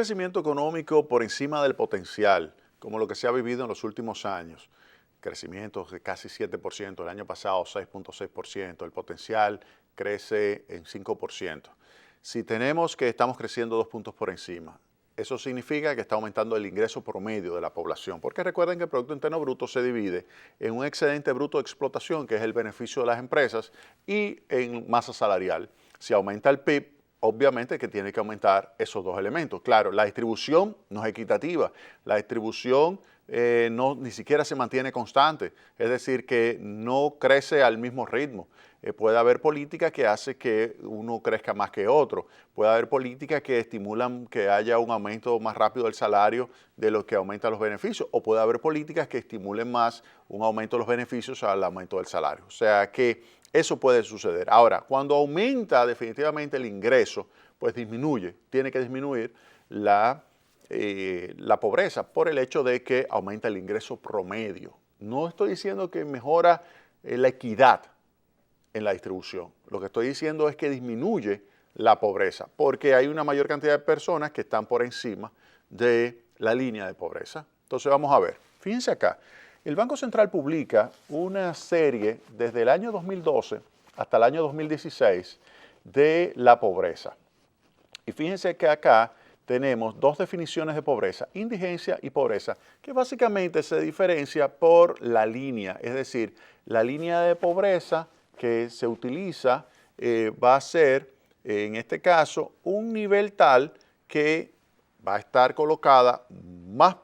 crecimiento económico por encima del potencial, como lo que se ha vivido en los últimos años, crecimientos de casi 7%, el año pasado 6.6%, el potencial crece en 5%. Si tenemos que estamos creciendo 2 puntos por encima, eso significa que está aumentando el ingreso promedio de la población, porque recuerden que el Producto Interno Bruto se divide en un excedente bruto de explotación, que es el beneficio de las empresas, y en masa salarial. Si aumenta el PIB, obviamente que tiene que aumentar esos dos elementos. Claro, la distribución no es equitativa, la distribución ni siquiera se mantiene constante, es decir, que no crece al mismo ritmo. Puede haber políticas que hacen que uno crezca más que otro, puede haber políticas que estimulan que haya un aumento más rápido del salario de lo que aumenta los beneficios, o puede haber políticas que estimulen más un aumento de los beneficios al aumento del salario. O sea que eso puede suceder. Ahora, cuando aumenta definitivamente el ingreso, pues tiene que disminuir la pobreza por el hecho de que aumenta el ingreso promedio. No estoy diciendo que mejora la equidad en la distribución. Lo que estoy diciendo es que disminuye la pobreza, porque hay una mayor cantidad de personas que están por encima de la línea de pobreza. Entonces vamos a ver, fíjense acá, el Banco Central publica una serie desde el año 2012 hasta el año 2016 de la pobreza. Y fíjense que acá tenemos dos definiciones de pobreza, indigencia y pobreza, que básicamente se diferencia por la línea, es decir, la línea de pobreza que se utiliza va a ser, en este caso, un nivel tal que va a estar colocada más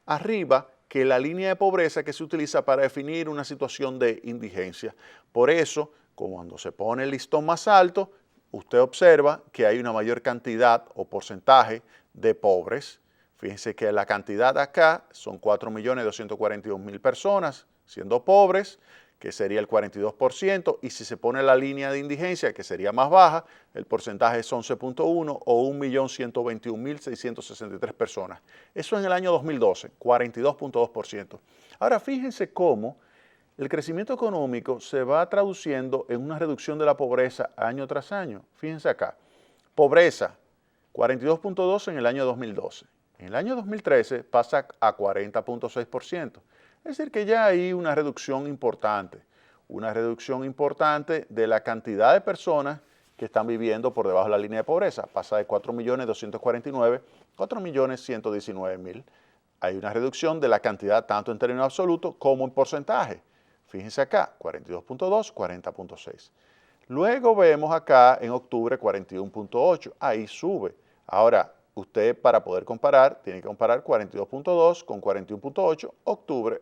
arriba que la línea de pobreza que se utiliza para definir una situación de indigencia. Por eso, cuando se pone el listón más alto, usted observa que hay una mayor cantidad o porcentaje de pobres. Fíjense que la cantidad acá son 4.242.000 personas siendo pobres, que sería el 42%, y si se pone la línea de indigencia, que sería más baja, el porcentaje es 11.1 o 1.121.663 personas. Eso en el año 2012, 42.2%. Ahora fíjense cómo el crecimiento económico se va traduciendo en una reducción de la pobreza año tras año. Fíjense acá, pobreza, 42.2 en el año 2012. En el año 2013 pasa a 40.6%. Es decir, que ya hay una reducción importante de la cantidad de personas que están viviendo por debajo de la línea de pobreza. Pasa de 4.249.000 a 4.119.000. Hay una reducción de la cantidad tanto en términos absolutos como en porcentaje. Fíjense acá, 42.2, 40.6. Luego vemos acá en octubre 41.8, ahí sube. Ahora, usted para poder comparar, tiene que comparar 42.2 con 41.8, octubre.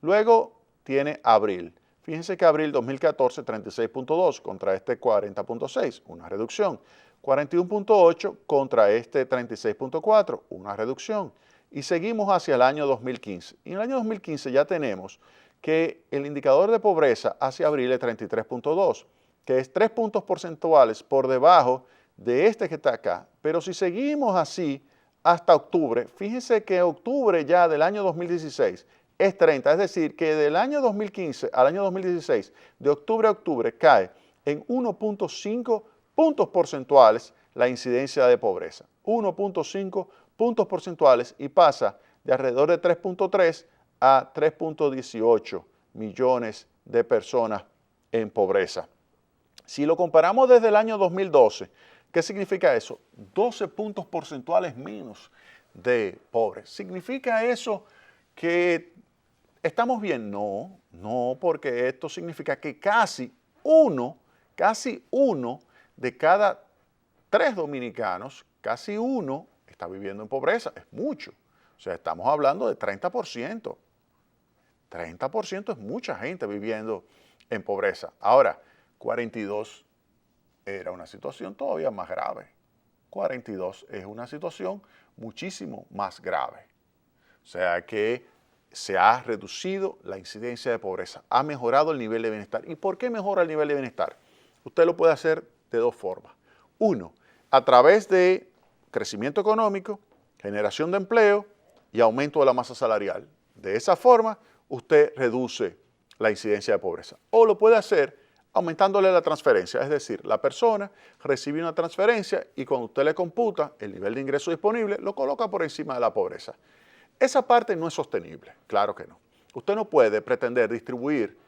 Luego tiene abril. Fíjense que abril 2014, 36.2 contra este 40.6, una reducción. 41.8 contra este 36.4, una reducción. Y seguimos hacia el año 2015. Y en el año 2015 ya tenemos que el indicador de pobreza hacia abril es 33.2, que es 3 puntos porcentuales por debajo de este que está acá. Pero si seguimos así hasta octubre, fíjense que octubre ya del año 2016 es 30, es decir, que del año 2015 al año 2016, de octubre a octubre, cae en 1.5 puntos porcentuales la incidencia de pobreza. 1.5 puntos porcentuales y pasa de alrededor de 3.3 a 3.18 millones de personas en pobreza. Si lo comparamos desde el año 2012, ¿qué significa eso? 12 puntos porcentuales menos de pobres. ¿Significa eso que estamos bien? No, porque esto significa que casi uno de cada 3 dominicanos, casi uno está viviendo en pobreza. Es mucho. O sea, estamos hablando de 30%. 30% es mucha gente viviendo en pobreza. Ahora, 42 era una situación todavía más grave. 42 es una situación muchísimo más grave. O sea que se ha reducido la incidencia de pobreza, ha mejorado el nivel de bienestar. ¿Y por qué mejora el nivel de bienestar? Usted lo puede hacer de dos formas. Uno, a través de crecimiento económico, generación de empleo y aumento de la masa salarial. De esa forma, usted reduce la incidencia de pobreza. O lo puede hacer aumentándole la transferencia. Es decir, la persona recibe una transferencia y cuando usted le computa el nivel de ingreso disponible, lo coloca por encima de la pobreza. Esa parte no es sostenible, claro que no. Usted no puede pretender distribuir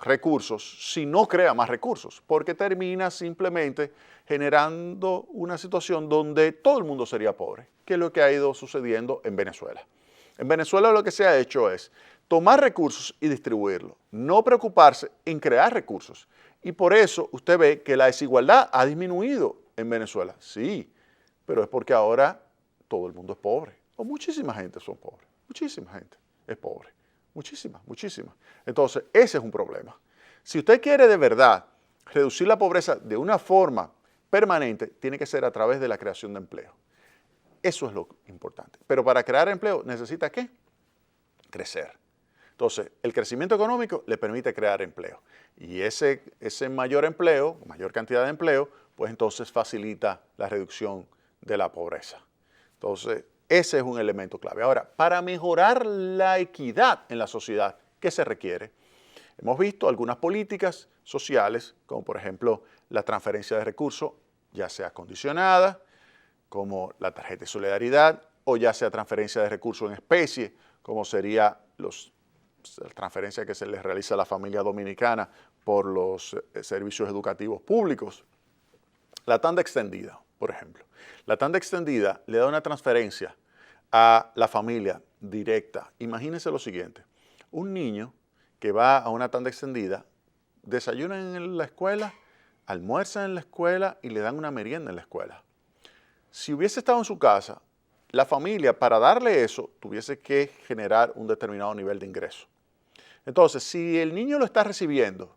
recursos si no crea más recursos, porque termina simplemente generando una situación donde todo el mundo sería pobre, que es lo que ha ido sucediendo en Venezuela. En Venezuela lo que se ha hecho es tomar recursos y distribuirlos, no preocuparse en crear recursos. Y por eso usted ve que la desigualdad ha disminuido en Venezuela. Sí, pero es porque ahora todo el mundo es pobre, o muchísima gente son pobres, muchísima gente es pobre. Muchísimas, muchísimas. Entonces, ese es un problema. Si usted quiere de verdad reducir la pobreza de una forma permanente, tiene que ser a través de la creación de empleo. Eso es lo importante. Pero para crear empleo, ¿necesita qué? Crecer. Entonces, el crecimiento económico le permite crear empleo. Y ese mayor empleo, mayor cantidad de empleo, pues entonces facilita la reducción de la pobreza. Entonces, ese es un elemento clave. Ahora, para mejorar la equidad en la sociedad, ¿qué se requiere? Hemos visto algunas políticas sociales, como por ejemplo la transferencia de recursos, ya sea condicionada, como la tarjeta de solidaridad, o ya sea transferencia de recursos en especie, como sería la transferencia que se les realiza a la familia dominicana por los servicios educativos públicos. La tanda extendida, por ejemplo. La tanda extendida le da una transferencia a la familia directa. Imagínense lo siguiente, un niño que va a una tanda extendida, desayuna en la escuela, almuerza en la escuela y le dan una merienda en la escuela. Si hubiese estado en su casa, la familia para darle eso tuviese que generar un determinado nivel de ingreso. Entonces, si el niño lo está recibiendo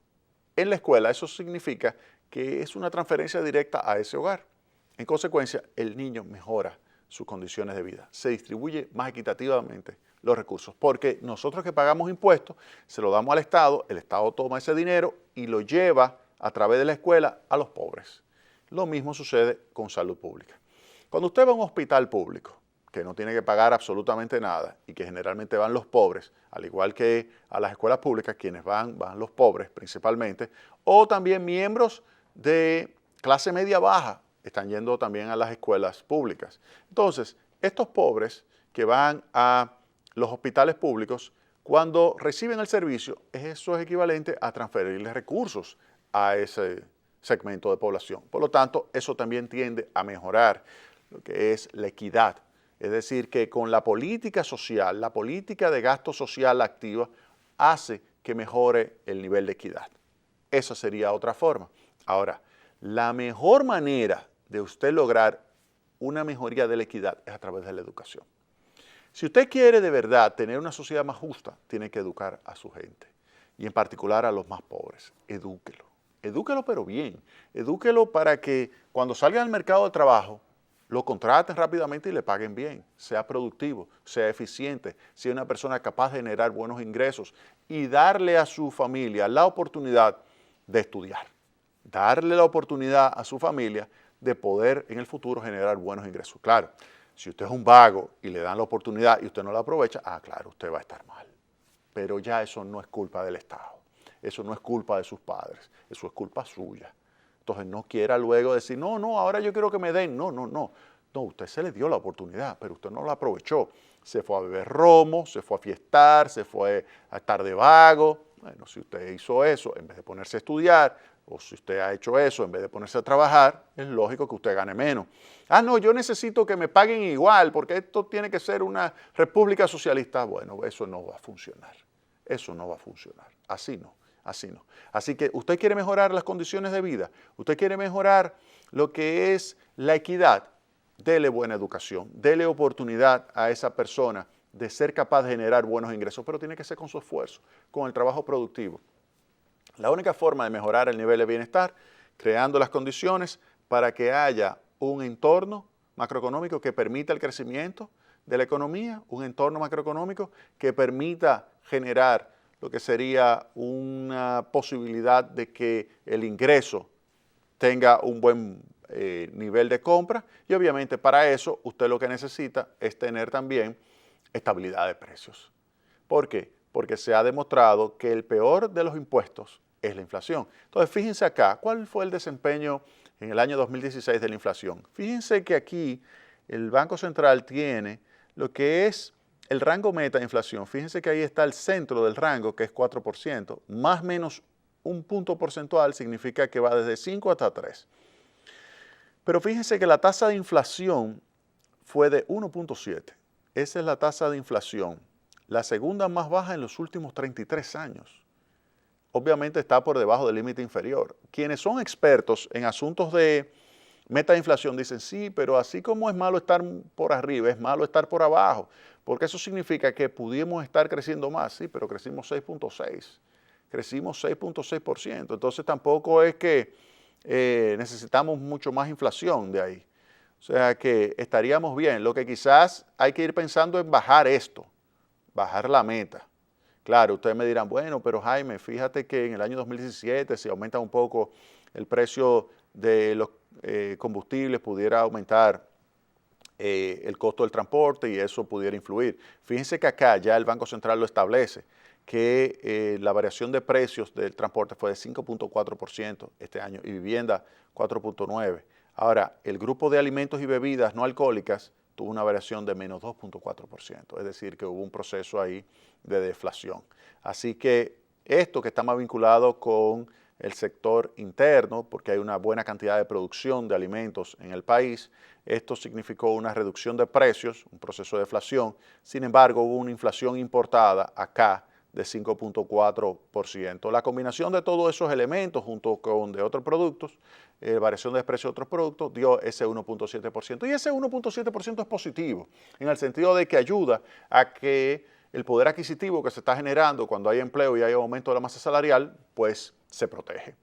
en la escuela, eso significa que es una transferencia directa a ese hogar. En consecuencia, el niño mejora sus condiciones de vida. Se distribuye más equitativamente los recursos, porque nosotros que pagamos impuestos, se lo damos al Estado, el Estado toma ese dinero y lo lleva a través de la escuela a los pobres. Lo mismo sucede con salud pública. Cuando usted va a un hospital público, que no tiene que pagar absolutamente nada y que generalmente van los pobres, al igual que a las escuelas públicas, quienes van los pobres principalmente, o también miembros de clase media baja, están yendo también a las escuelas públicas. Entonces, estos pobres que van a los hospitales públicos, cuando reciben el servicio, eso es equivalente a transferirles recursos a ese segmento de población. Por lo tanto, eso también tiende a mejorar lo que es la equidad. Es decir, que con la política social, la política de gasto social activa, hace que mejore el nivel de equidad. Esa sería otra forma. Ahora, la mejor manera de usted lograr una mejoría de la equidad es a través de la educación. Si usted quiere de verdad tener una sociedad más justa, tiene que educar a su gente y en particular a los más pobres. Edúquelo. Edúquelo pero bien. Edúquelo para que cuando salga al mercado de trabajo lo contraten rápidamente y le paguen bien, sea productivo, sea eficiente, sea una persona capaz de generar buenos ingresos y darle a su familia la oportunidad de estudiar. Darle la oportunidad a su familia de poder en el futuro generar buenos ingresos. Claro, si usted es un vago y le dan la oportunidad y usted no la aprovecha, claro, usted va a estar mal. Pero ya eso no es culpa del Estado, eso no es culpa de sus padres, eso es culpa suya. Entonces no quiera luego decir, no, ahora yo quiero que me den. No, usted se le dio la oportunidad, pero usted no la aprovechó. Se fue a beber romo, se fue a fiestar, se fue a estar de vago. Bueno, si usted hizo eso, en vez de ponerse a estudiar, o si usted ha hecho eso, en vez de ponerse a trabajar, es lógico que usted gane menos. No, yo necesito que me paguen igual, porque esto tiene que ser una república socialista. Bueno, eso no va a funcionar. Eso no va a funcionar. Así no. Así que usted quiere mejorar las condiciones de vida, usted quiere mejorar lo que es la equidad, dele buena educación, dele oportunidad a esa persona de ser capaz de generar buenos ingresos, pero tiene que ser con su esfuerzo, con el trabajo productivo. La única forma de mejorar el nivel de bienestar, creando las condiciones para que haya un entorno macroeconómico que permita el crecimiento de la economía, un entorno macroeconómico que permita generar lo que sería una posibilidad de que el ingreso tenga un buen nivel de compra y obviamente para eso usted lo que necesita es tener también estabilidad de precios. ¿Por qué? Porque se ha demostrado que el peor de los impuestos es la inflación. Entonces, fíjense acá, ¿cuál fue el desempeño en el año 2016 de la inflación? Fíjense que aquí el Banco Central tiene lo que es el rango meta de inflación. Fíjense que ahí está el centro del rango, que es 4%, más o menos un punto porcentual significa que va desde 5 hasta 3. Pero fíjense que la tasa de inflación fue de 1.7. Esa es la tasa de inflación, la segunda más baja en los últimos 33 años. Obviamente está por debajo del límite inferior. Quienes son expertos en asuntos de meta de inflación dicen, sí, pero así como es malo estar por arriba, es malo estar por abajo, porque eso significa que pudimos estar creciendo más, sí, pero crecimos 6.6, crecimos 6.6%, entonces tampoco es que necesitamos mucho más inflación de ahí. O sea que estaríamos bien. Lo que quizás hay que ir pensando es bajar esto, bajar la meta. Claro, ustedes me dirán, bueno, pero Jaime, fíjate que en el año 2017 si aumenta un poco el precio de los combustibles, pudiera aumentar el costo del transporte y eso pudiera influir. Fíjense que acá ya el Banco Central lo establece, que la variación de precios del transporte fue de 5.4% este año y vivienda 4.9%. Ahora, el grupo de alimentos y bebidas no alcohólicas tuvo una variación de menos 2.4%, es decir, que hubo un proceso ahí de deflación. Así que esto que está más vinculado con el sector interno, porque hay una buena cantidad de producción de alimentos en el país, esto significó una reducción de precios, un proceso de deflación. Sin embargo, hubo una inflación importada acá de 5.4%. La combinación de todos esos elementos junto con de otros productos, variación de precio de otros productos, dio ese 1.7%. Y ese 1.7% es positivo, en el sentido de que ayuda a que el poder adquisitivo que se está generando cuando hay empleo y hay aumento de la masa salarial, pues se protege.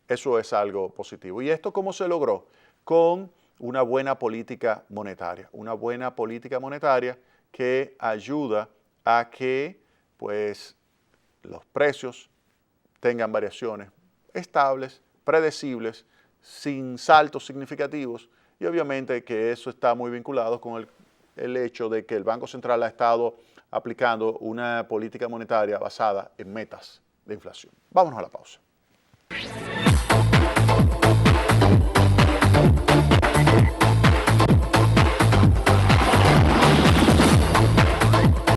Eso es algo positivo. ¿Y esto cómo se logró? Con una buena política monetaria. Una buena política monetaria que ayuda a que pues los precios tengan variaciones estables, predecibles, sin saltos significativos y obviamente que eso está muy vinculado con el hecho de que el Banco Central ha estado aplicando una política monetaria basada en metas de inflación. Vámonos a la pausa.